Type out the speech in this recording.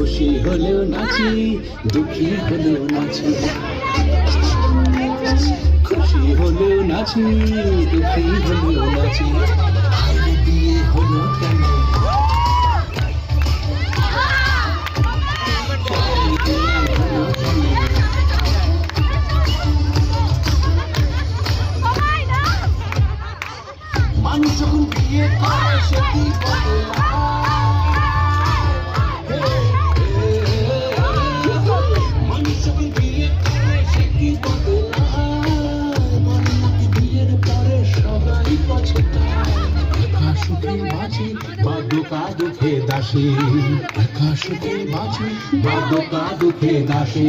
খুশি হলেও নাচি, দুঃখী হলেও নাচি, খুশি হলেও নাচি, দুঃখী হলেও নাচি। হায়রে বিয়ে হলো কেন, মানুষ যখন বিয়ে করে সে কি মানুষ যখন বিয়ে করে সে কি বিয়ের পরে সবাই পছন্দায়। একা সুখে বাঁচি বা দুকা দুঃখে দাসী, একা সুখে বাঁচি বা দুকা দুঃখে দাসী।